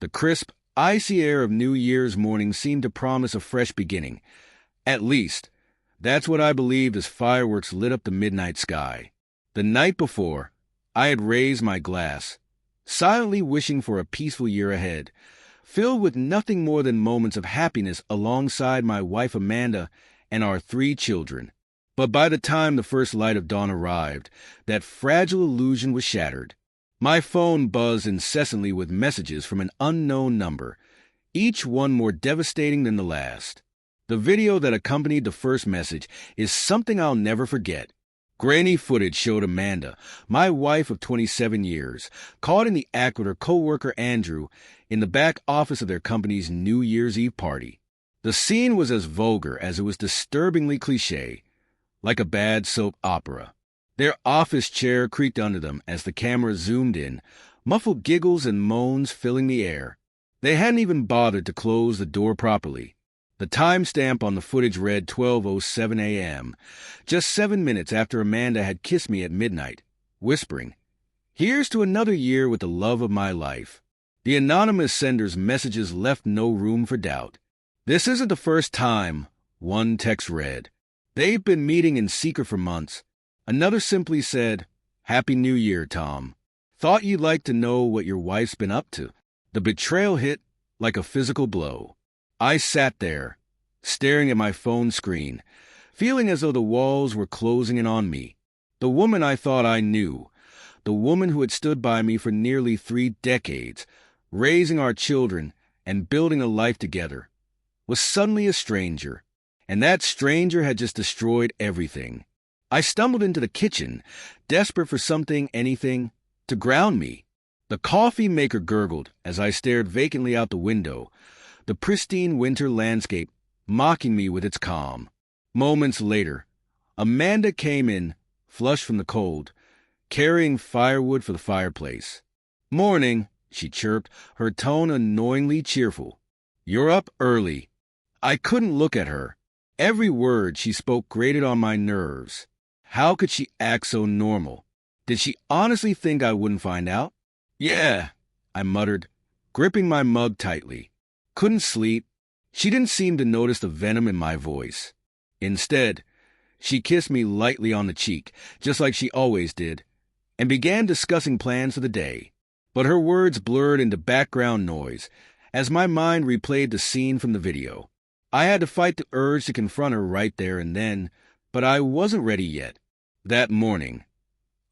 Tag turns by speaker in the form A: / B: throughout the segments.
A: The crisp, icy air of New Year's morning seemed to promise a fresh beginning. At least, that's what I believed as fireworks lit up the midnight sky. The night before, I had raised my glass, silently wishing for a peaceful year ahead, filled with nothing more than moments of happiness alongside my wife Amanda and our 3 children. But by the time the first light of dawn arrived, that fragile illusion was shattered. My phone buzzed incessantly with messages from an unknown number, each one more devastating than the last. The video that accompanied the first message is something I'll never forget. Grainy footage showed Amanda, my wife of 27 years, caught in the act with her co-worker Andrew in the back office of their company's New Year's Eve party. The scene was as vulgar as it was disturbingly cliché, like a bad soap opera. Their office chair creaked under them as the camera zoomed in, muffled giggles and moans filling the air. They hadn't even bothered to close the door properly. The timestamp on the footage read 12:07 a.m., just 7 minutes after Amanda had kissed me at midnight, whispering, "Here's to another year with the love of my life." The anonymous sender's messages left no room for doubt. "This isn't the first time," one text read. "They've been meeting in secret for months." Another simply said, "Happy New Year, Tom. Thought you'd like to know what your wife's been up to." The betrayal hit like a physical blow. I sat there, staring at my phone screen, feeling as though the walls were closing in on me. The woman I thought I knew, the woman who had stood by me for nearly 3 decades, raising our children and building a life together, was suddenly a stranger, and that stranger had just destroyed everything. I stumbled into the kitchen, desperate for something, anything, to ground me. The coffee maker gurgled as I stared vacantly out the window, the pristine winter landscape mocking me with its calm. Moments later, Amanda came in, flushed from the cold, carrying firewood for the fireplace. "Morning," she chirped, her tone annoyingly cheerful. "You're up early." I couldn't look at her. Every word she spoke grated on my nerves. How could she act so normal? Did she honestly think I wouldn't find out? "Yeah," I muttered, gripping my mug tightly. Couldn't sleep. She didn't seem to notice the venom in my voice. Instead, she kissed me lightly on the cheek, just like she always did, and began discussing plans for the day. But her words blurred into background noise as my mind replayed the scene from the video. I had to fight the urge to confront her right there and then, but I wasn't ready yet. That morning,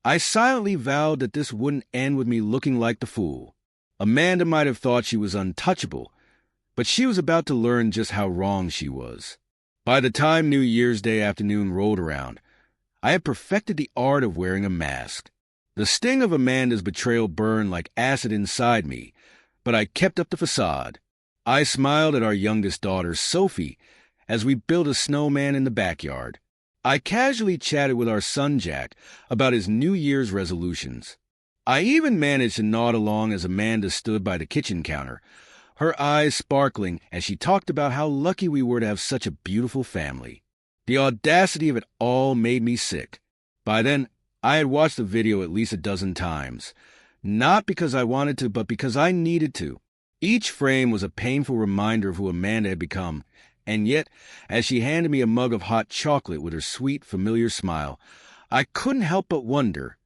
A: I silently vowed that this wouldn't end with me looking like the fool. Amanda might have thought she was untouchable, but she was about to learn just how wrong she was. By the time New Year's Day afternoon rolled around, I had perfected the art of wearing a mask. The sting of Amanda's betrayal burned like acid inside me, but I kept up the facade. I smiled at our youngest daughter, Sophie, as we built a snowman in the backyard. I casually chatted with our son, Jack, about his New Year's resolutions. I even managed to nod along as Amanda stood by the kitchen counter, her eyes sparkling as she talked about how lucky we were to have such a beautiful family. The audacity of it all made me sick. By then, I had watched the video at least a dozen times, not because I wanted to, but because I needed to. Each frame was a painful reminder of who Amanda had become, and yet, as she handed me a mug of hot chocolate with her sweet, familiar smile, I couldn't help but wonder,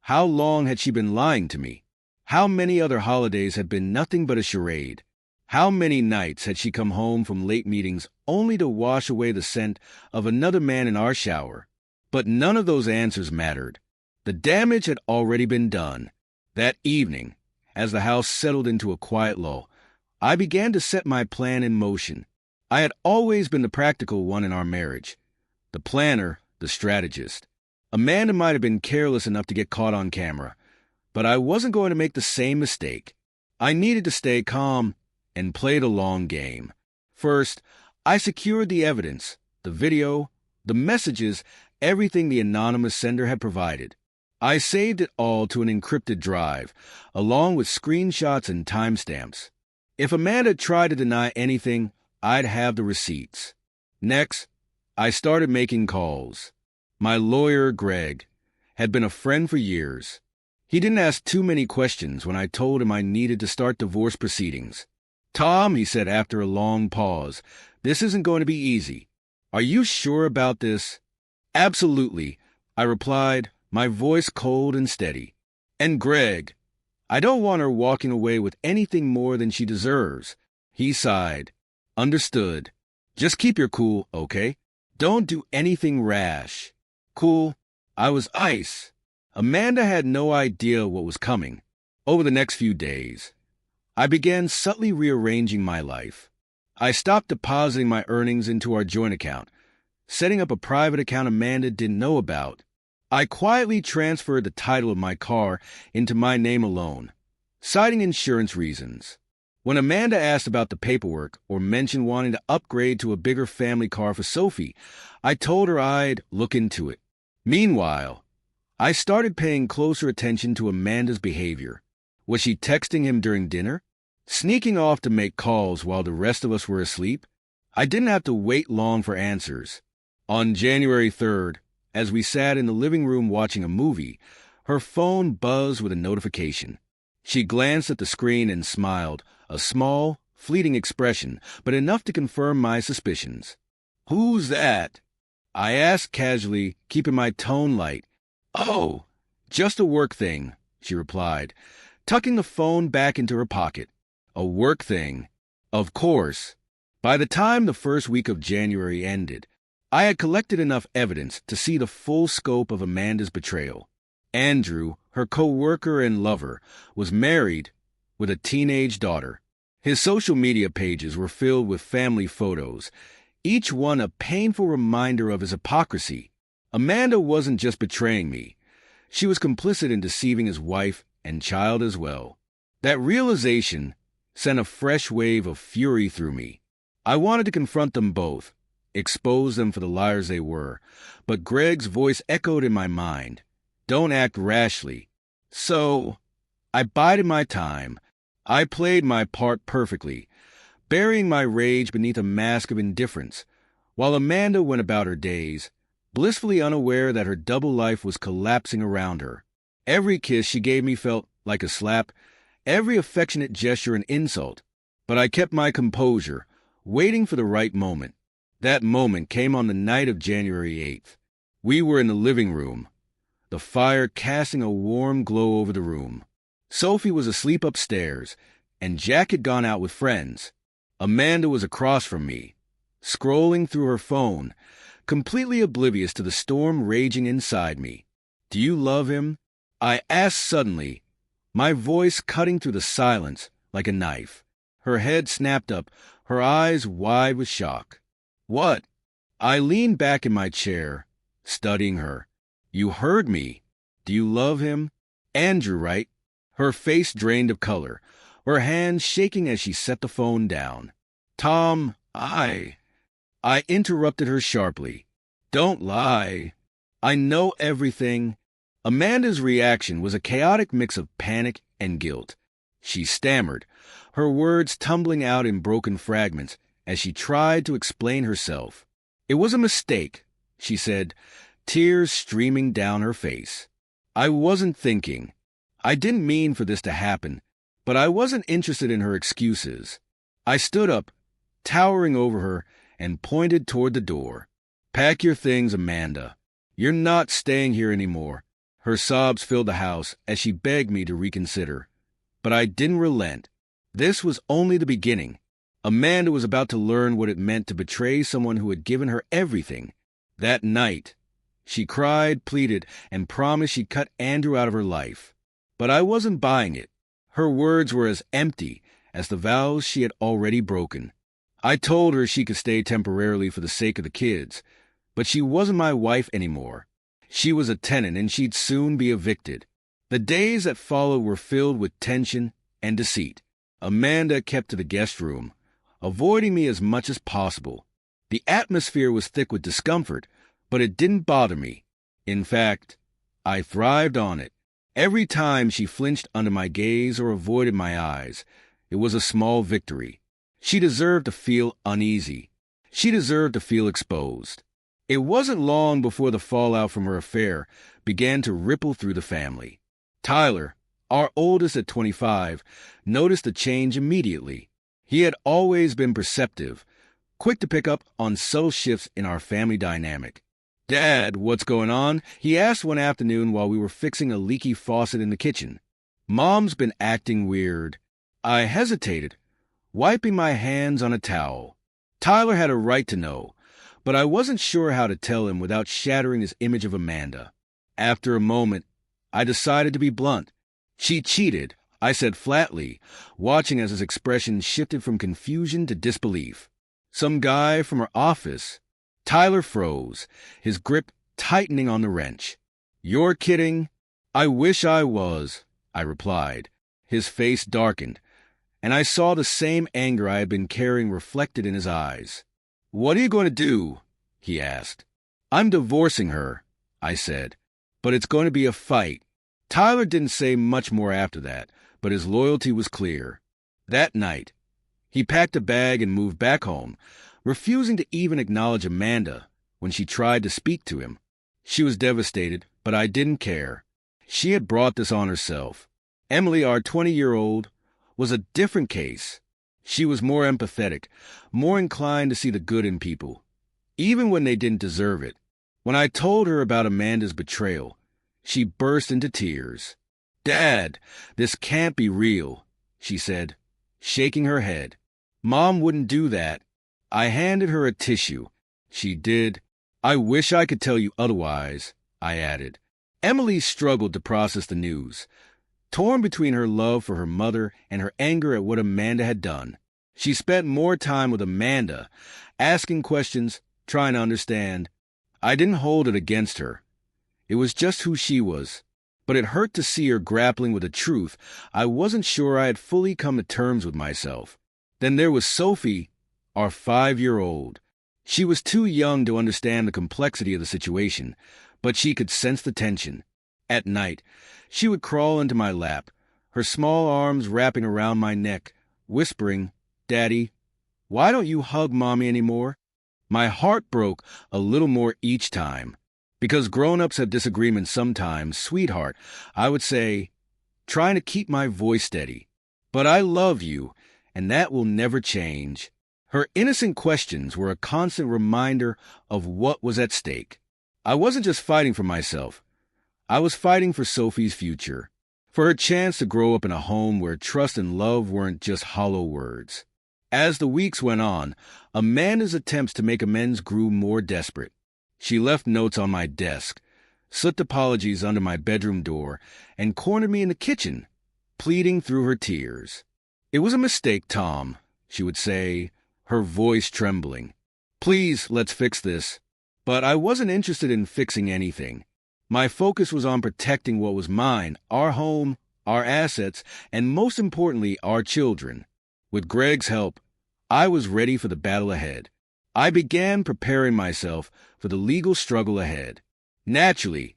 A: how long had she been lying to me? How many other holidays had been nothing but a charade? How many nights had she come home from late meetings only to wash away the scent of another man in our shower? But none of those answers mattered. The damage had already been done. That evening, as the house settled into a quiet lull, I began to set my plan in motion. I had always been the practical one in our marriage, the planner, the strategist. Amanda might have been careless enough to get caught on camera, but I wasn't going to make the same mistake. I needed to stay calm and play the long game. First, I secured the evidence, the video, the messages, everything the anonymous sender had provided. I saved it all to an encrypted drive, along with screenshots and timestamps. If Amanda tried to deny anything, I'd have the receipts. Next, I started making calls. My lawyer, Greg, had been a friend for years. He didn't ask too many questions when I told him I needed to start divorce proceedings. "Tom," he said after a long pause, "this isn't going to be easy. Are you sure about this?" "Absolutely," I replied, my voice cold and steady. "And Greg, I don't want her walking away with anything more than she deserves." He sighed. "Understood. Just keep your cool, okay? Don't do anything rash." Cool. I was ice. Amanda had no idea what was coming. Over the next few days, I began subtly rearranging my life. I stopped depositing my earnings into our joint account, setting up a private account Amanda didn't know about. I quietly transferred the title of my car into my name alone, citing insurance reasons. When Amanda asked about the paperwork or mentioned wanting to upgrade to a bigger family car for Sophie, I told her I'd look into it. Meanwhile, I started paying closer attention to Amanda's behavior. Was she texting him during dinner? Sneaking off to make calls while the rest of us were asleep? I didn't have to wait long for answers. On January 3rd, as we sat in the living room watching a movie, her phone buzzed with a notification. She glanced at the screen and smiled, a small, fleeting expression, but enough to confirm my suspicions. "Who's that?" I asked casually, keeping my tone light. "Oh, just a work thing," she replied, tucking the phone back into her pocket. "A work thing." Of course. By the time the first week of January ended, I had collected enough evidence to see the full scope of Amanda's betrayal. Andrew, her co-worker and lover, was married with a teenage daughter. His social media pages were filled with family photos, each one a painful reminder of his hypocrisy. Amanda wasn't just betraying me. She was complicit in deceiving his wife and child as well. That realization sent a fresh wave of fury through me. I wanted to confront them both, expose them for the liars they were, but Greg's voice echoed in my mind. "Don't act rashly." So, I bided my time. I played my part perfectly, burying my rage beneath a mask of indifference, while Amanda went about her days, blissfully unaware that her double life was collapsing around her. Every kiss she gave me felt like a slap, every affectionate gesture an insult, but I kept my composure, waiting for the right moment. That moment came on the night of January 8th. We were in the living room, the fire casting a warm glow over the room. Sophie was asleep upstairs, and Jack had gone out with friends. Amanda was across from me, scrolling through her phone, completely oblivious to the storm raging inside me. "Do you love him?" I asked suddenly, my voice cutting through the silence like a knife. Her head snapped up, her eyes wide with shock. "What?" I leaned back in my chair, studying her. "You heard me. Do you love him?" "Andrew, right?" Her face drained of color, her hands shaking as she set the phone down. "Tom, I interrupted her sharply. "Don't lie. I know everything." Amanda's reaction was a chaotic mix of panic and guilt. She stammered, her words tumbling out in broken fragments as she tried to explain herself. "It was a mistake," she said, tears streaming down her face. "I wasn't thinking. I didn't mean for this to happen, but I wasn't interested in her excuses." I stood up, towering over her, and pointed toward the door. "Pack your things, Amanda. You're not staying here anymore." Her sobs filled the house as she begged me to reconsider. But I didn't relent. This was only the beginning. Amanda was about to learn what it meant to betray someone who had given her everything. That night, she cried, pleaded, and promised she'd cut Andrew out of her life. But I wasn't buying it. Her words were as empty as the vows she had already broken. I told her she could stay temporarily for the sake of the kids, but she wasn't my wife anymore. She was a tenant, and she'd soon be evicted. The days that followed were filled with tension and deceit. Amanda kept to the guest room, avoiding me as much as possible. The atmosphere was thick with discomfort, but it didn't bother me. In fact, I thrived on it. Every time she flinched under my gaze or avoided my eyes, it was a small victory. She deserved to feel uneasy. She deserved to feel exposed. It wasn't long before the fallout from her affair began to ripple through the family. Tyler, our oldest at 25, noticed the change immediately. He had always been perceptive, quick to pick up on subtle shifts in our family dynamic. "Dad, what's going on?" he asked one afternoon while we were fixing a leaky faucet in the kitchen. "Mom's been acting weird." I hesitated, wiping my hands on a towel. Tyler had a right to know, but I wasn't sure how to tell him without shattering his image of Amanda. After a moment, I decided to be blunt. "She cheated," I said flatly, watching as his expression shifted from confusion to disbelief. "Some guy from her office." Tyler froze, his grip tightening on the wrench. "You're kidding?" "I wish I was," I replied. His face darkened, and I saw the same anger I had been carrying reflected in his eyes. "What are you going to do?" he asked. "I'm divorcing her," I said, "but it's going to be a fight." Tyler didn't say much more after that, but his loyalty was clear. That night, he packed a bag and moved back home, refusing to even acknowledge Amanda when she tried to speak to him. She was devastated, but I didn't care. She had brought this on herself. Emily, our 20-year-old, was a different case. She was more empathetic, more inclined to see the good in people, even when they didn't deserve it. When I told her about Amanda's betrayal, she burst into tears. "Dad, this can't be real," she said, shaking her head. "Mom wouldn't do that." I handed her a tissue. She did. "I wish I could tell you otherwise," I added. Emily struggled to process the news, torn between her love for her mother and her anger at what Amanda had done. She spent more time with Amanda, asking questions, trying to understand. I didn't hold it against her. It was just who she was. But it hurt to see her grappling with a truth I wasn't sure I had fully come to terms with myself. Then there was Sophie, our 5-year-old. She was too young to understand the complexity of the situation, but she could sense the tension. At night, she would crawl into my lap, her small arms wrapping around my neck, whispering, "Daddy, why don't you hug Mommy anymore?" My heart broke a little more each time. Because grown-ups have disagreements sometimes, "Sweetheart," I would say, trying to keep my voice steady. "But I love you, and that will never change." Her innocent questions were a constant reminder of what was at stake. I wasn't just fighting for myself. I was fighting for Sophie's future, for her chance to grow up in a home where trust and love weren't just hollow words. As the weeks went on, Amanda's attempts to make amends grew more desperate. She left notes on my desk, slipped apologies under my bedroom door, and cornered me in the kitchen, pleading through her tears. "It was a mistake, Tom," she would say, her voice trembling. "Please, let's fix this." But I wasn't interested in fixing anything. My focus was on protecting what was mine, our home, our assets, and most importantly, our children. With Greg's help, I was ready for the battle ahead. I began preparing myself for the legal struggle ahead. Naturally,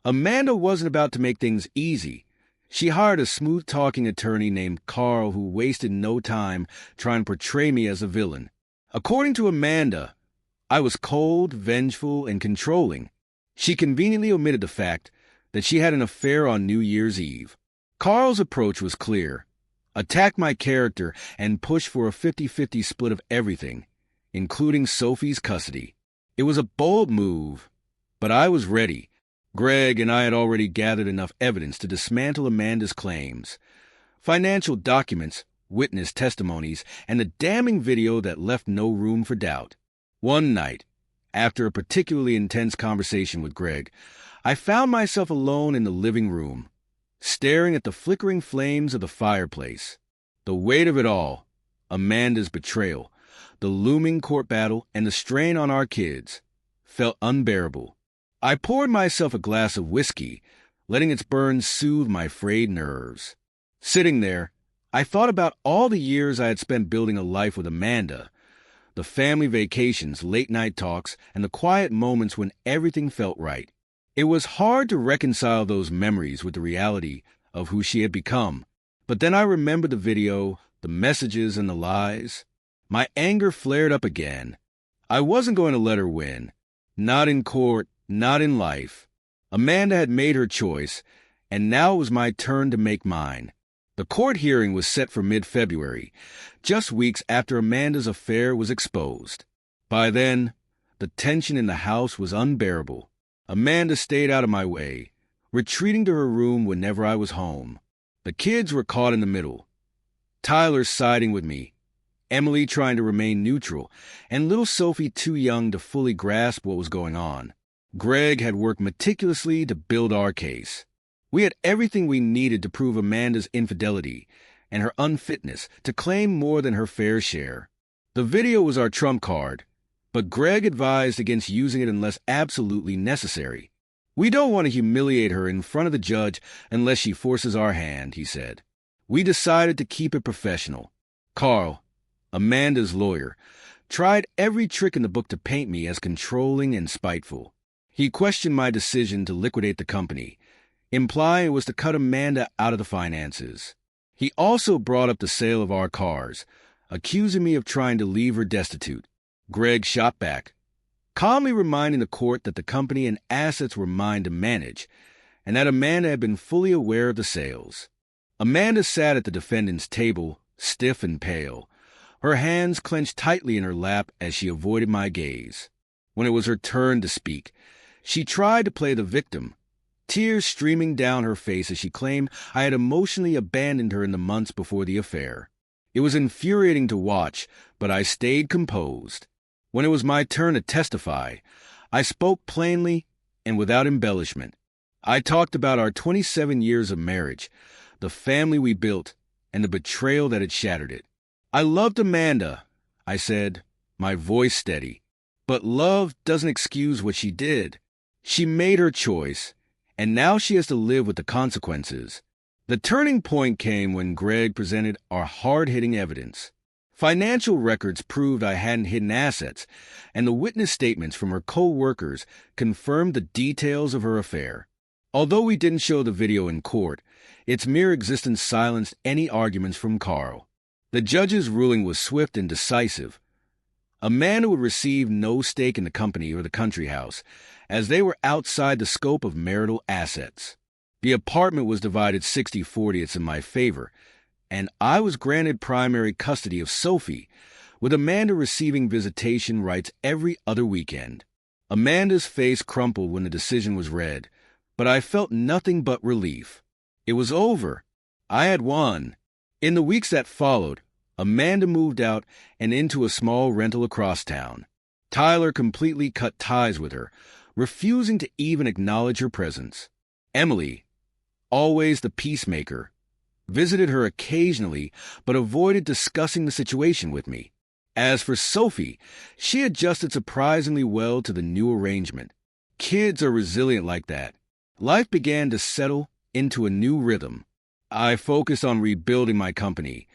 A: Amanda wasn't about to make things easy. She hired a smooth-talking attorney named Carl who wasted no time trying to portray me as a villain. According to Amanda, I was cold, vengeful, and controlling. She conveniently omitted the fact that she had an affair on New Year's Eve. Carl's approach was clear. Attack my character and push for a 50-50 split of everything, including Sophie's custody. It was a bold move, but I was ready. Greg and I had already gathered enough evidence to dismantle Amanda's claims. Financial documents, witness testimonies, and a damning video that left no room for doubt. One night, after a particularly intense conversation with Greg, I found myself alone in the living room, staring at the flickering flames of the fireplace. The weight of it all, Amanda's betrayal, the looming court battle, and the strain on our kids, felt unbearable. I poured myself a glass of whiskey, letting its burn soothe my frayed nerves. Sitting there, I thought about all the years I had spent building a life with Amanda, the family vacations, late-night talks, and the quiet moments when everything felt right. It was hard to reconcile those memories with the reality of who she had become. But then I remembered the video, the messages, and the lies. My anger flared up again. I wasn't going to let her win. Not in court, not in life. Amanda had made her choice, and now it was my turn to make mine. The court hearing was set for mid-February, just weeks after Amanda's affair was exposed. By then, the tension in the house was unbearable. Amanda stayed out of my way, retreating to her room whenever I was home. The kids were caught in the middle. Tyler siding with me, Emily trying to remain neutral, and little Sophie too young to fully grasp what was going on. Greg had worked meticulously to build our case. We had everything we needed to prove Amanda's infidelity and her unfitness to claim more than her fair share. The video was our trump card, but Greg advised against using it unless absolutely necessary. We don't want to humiliate her in front of the judge unless she forces our hand, he said. We decided to keep it professional. Carl, Amanda's lawyer, tried every trick in the book to paint me as controlling and spiteful. He questioned my decision to liquidate the company, implying it was to cut Amanda out of the finances. He also brought up the sale of our cars, accusing me of trying to leave her destitute. Greg shot back, calmly reminding the court that the company and assets were mine to manage, and that Amanda had been fully aware of the sales. Amanda sat at the defendant's table, stiff and pale, her hands clenched tightly in her lap as she avoided my gaze. When it was her turn to speak, she tried to play the victim, tears streaming down her face as she claimed I had emotionally abandoned her in the months before the affair. It was infuriating to watch, but I stayed composed. When it was my turn to testify, I spoke plainly and without embellishment. I talked about our 27 years of marriage, the family we built, and the betrayal that had shattered it. I loved Amanda, I said, my voice steady. But love doesn't excuse what she did. She made her choice, and now she has to live with the consequences. The turning point came when Greg presented our hard-hitting evidence. Financial records proved I hadn't hidden assets, and the witness statements from her co-workers confirmed the details of her affair. Although we didn't show the video in court, its mere existence silenced any arguments from Carl. The judge's ruling was swift and decisive. Amanda would receive no stake in the company or the country house, as they were outside the scope of marital assets. The apartment was divided 60-40 in my favor, and I was granted primary custody of Sophie, with Amanda receiving visitation rights every other weekend. Amanda's face crumpled when the decision was read, but I felt nothing but relief. It was over. I had won. In the weeks that followed, Amanda moved out and into a small rental across town. Tyler completely cut ties with her, refusing to even acknowledge her presence. Emily, always the peacemaker, visited her occasionally, but avoided discussing the situation with me. As for Sophie, she adjusted surprisingly well to the new arrangement. Kids are resilient like that. Life began to settle into a new rhythm. I focused on rebuilding my company.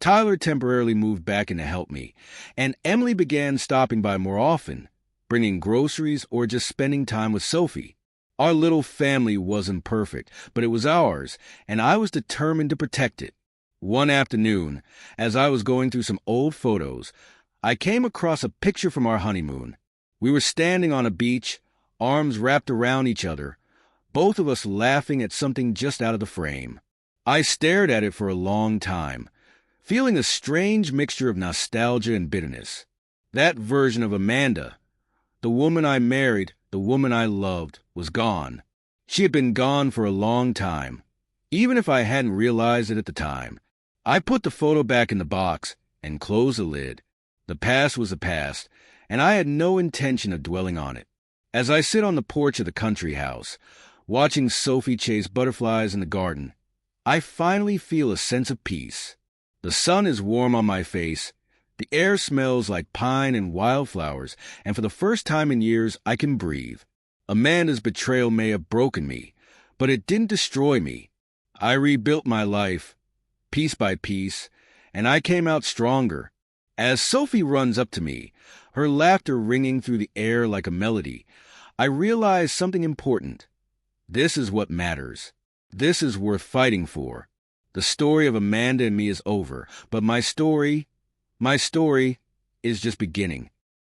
A: Tyler temporarily moved back in to help me, and Emily began stopping by more often, bringing groceries or just spending time with Sophie. Our little family wasn't perfect, but it was ours, and I was determined to protect it. One afternoon, as I was going through some old photos, I came across a picture from our honeymoon. We were standing on a beach, arms wrapped around each other, both of us laughing at something just out of the frame. I stared at it for a long time, feeling a strange mixture of nostalgia and bitterness. That version of Amanda, the woman I married, the woman I loved, was gone. She had been gone for a long time, even if I hadn't realized it at the time. I put the photo back in the box and closed the lid. The past was the past, and I had no intention of dwelling on it. As I sit on the porch of the country house, watching Sophie chase butterflies in the garden, I finally feel a sense of peace. The sun is warm on my face, the air smells like pine and wildflowers, and for the first time in years, I can breathe. Amanda's betrayal may have broken me, but it didn't destroy me. I rebuilt my life, piece by piece, and I came out stronger. As Sophie runs up to me, her laughter ringing through the air like a melody, I realize something important. This is what matters. This is worth fighting for. The story of Amanda and me is over, but my story is just beginning.